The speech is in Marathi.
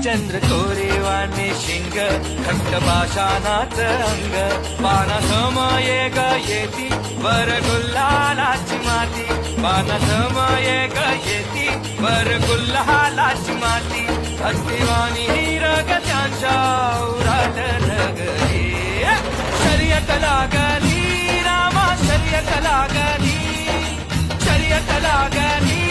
चंद्र कोरेवाने शिंग खट्ट पाषाणाच अंग पाना समये ग येती वर गुल्हालाची माती पाना समये ग येती वर गुल्हालाची माती अस्तिवानी हिरग त्यांच्या उराट नगरी शर्यत लागली रामा शर्यत लागली शर्यत लागली